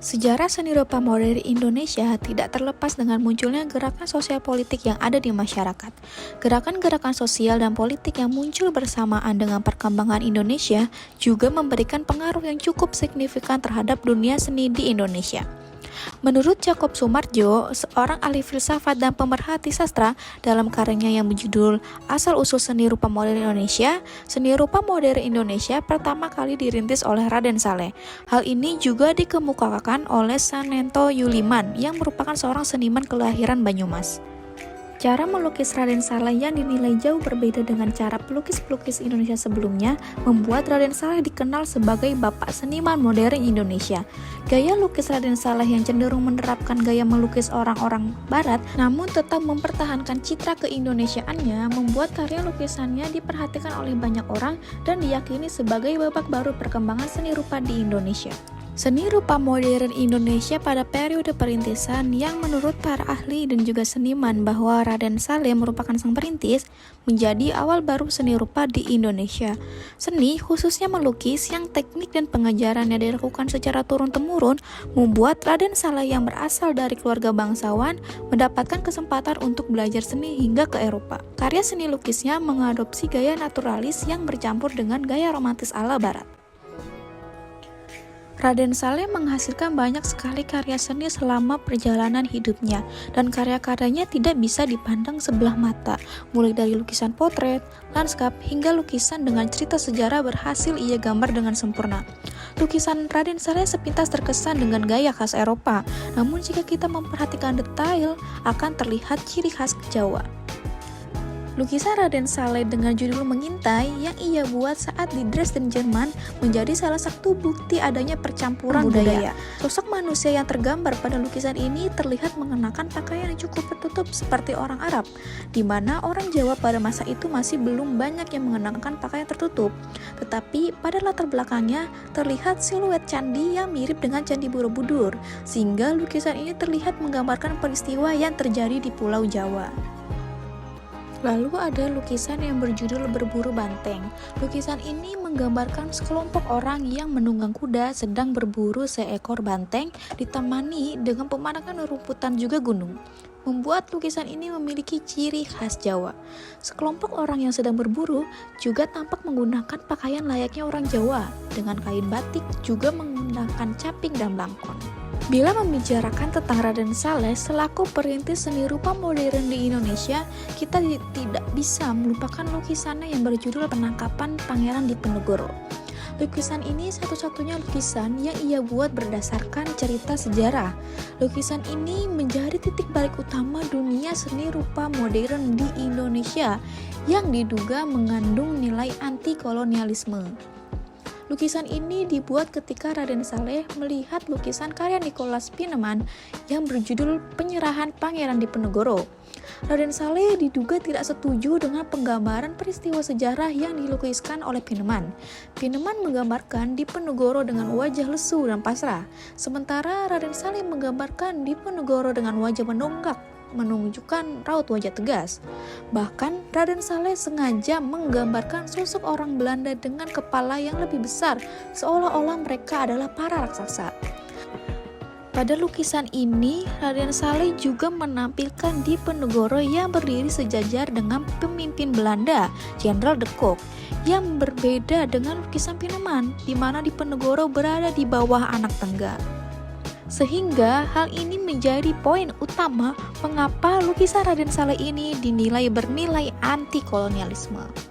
Sejarah seni rupa modern Indonesia tidak terlepas dengan munculnya gerakan sosial politik yang ada di masyarakat. Gerakan-gerakan sosial dan politik yang muncul bersamaan dengan perkembangan Indonesia juga memberikan pengaruh yang cukup signifikan terhadap dunia seni di Indonesia. Menurut Jakob Soemardjo, seorang ahli filsafat dan pemerhati sastra, dalam karyanya yang berjudul Asal-usul Seni Rupa Modern Indonesia, seni rupa modern Indonesia pertama kali dirintis oleh Raden Saleh. Hal ini juga dikemukakan oleh Sanento Yuliman yang merupakan seorang seniman kelahiran Banyumas. Cara melukis Raden Saleh yang dinilai jauh berbeda dengan cara pelukis-pelukis Indonesia sebelumnya membuat Raden Saleh dikenal sebagai bapak seniman modern Indonesia. Gaya lukis Raden Saleh yang cenderung menerapkan gaya melukis orang-orang barat namun tetap mempertahankan citra keindonesiaannya membuat karya lukisannya diperhatikan oleh banyak orang dan diyakini sebagai babak baru perkembangan seni rupa di Indonesia. Seni rupa modern Indonesia pada periode perintisan yang menurut para ahli dan juga seniman bahwa Raden Saleh merupakan sang perintis menjadi awal baru seni rupa di Indonesia. Seni khususnya melukis yang teknik dan pengajarannya dilakukan secara turun-temurun membuat Raden Saleh yang berasal dari keluarga bangsawan mendapatkan kesempatan untuk belajar seni hingga ke Eropa. Karya seni lukisnya mengadopsi gaya naturalis yang bercampur dengan gaya romantis ala barat. Raden Saleh menghasilkan banyak sekali karya seni selama perjalanan hidupnya dan karya-karyanya tidak bisa dipandang sebelah mata, mulai dari lukisan potret, lanskap, hingga lukisan dengan cerita sejarah berhasil ia gambar dengan sempurna. Lukisan Raden Saleh sepintas terkesan dengan gaya khas Eropa, namun jika kita memperhatikan detail akan terlihat ciri khas Jawa. Lukisan Raden Saleh dengan judul Mengintai yang ia buat saat di Dresden, Jerman menjadi salah satu bukti adanya percampuran budaya. Sosok manusia yang tergambar pada lukisan ini terlihat mengenakan pakaian yang cukup tertutup seperti orang Arab, di mana orang Jawa pada masa itu masih belum banyak yang mengenakan pakaian tertutup. Tetapi pada latar belakangnya terlihat siluet candi yang mirip dengan Candi Borobudur, sehingga lukisan ini terlihat menggambarkan peristiwa yang terjadi di Pulau Jawa. Lalu ada lukisan yang berjudul Berburu Banteng. Lukisan ini menggambarkan sekelompok orang yang menunggang kuda sedang berburu seekor banteng ditemani dengan pemandangan rumputan juga gunung. Membuat lukisan ini memiliki ciri khas Jawa. Sekelompok orang yang sedang berburu juga tampak menggunakan pakaian layaknya orang Jawa dengan kain batik juga menggunakan caping dan blangkon. Bila membicarakan tentang Raden Saleh selaku perintis seni rupa modern di Indonesia, kita tidak bisa melupakan lukisannya yang berjudul Penangkapan Pangeran Diponegoro. Lukisan ini satu-satunya lukisan yang ia buat berdasarkan cerita sejarah. Lukisan ini menjadi titik balik utama dunia seni rupa modern di Indonesia yang diduga mengandung nilai anti-kolonialisme. Lukisan ini dibuat ketika Raden Saleh melihat lukisan karya Nicholas Pieneman yang berjudul Penyerahan Pangeran Diponegoro. Raden Saleh diduga tidak setuju dengan penggambaran peristiwa sejarah yang dilukiskan oleh Pieneman. Pieneman menggambarkan Diponegoro dengan wajah lesu dan pasrah, sementara Raden Saleh menggambarkan Diponegoro dengan wajah menunggak, menunjukkan raut wajah tegas. Bahkan Raden Saleh sengaja menggambarkan sosok orang Belanda dengan kepala yang lebih besar, seolah-olah mereka adalah para raksasa. Pada lukisan ini, Raden Saleh juga menampilkan Diponegoro yang berdiri sejajar dengan pemimpin Belanda, Jenderal de Kock, yang berbeda dengan lukisan Pieneman, di mana Diponegoro berada di bawah anak tangga. Sehingga hal ini menjadi poin utama mengapa lukisan Raden Saleh ini dinilai bernilai anti-kolonialisme.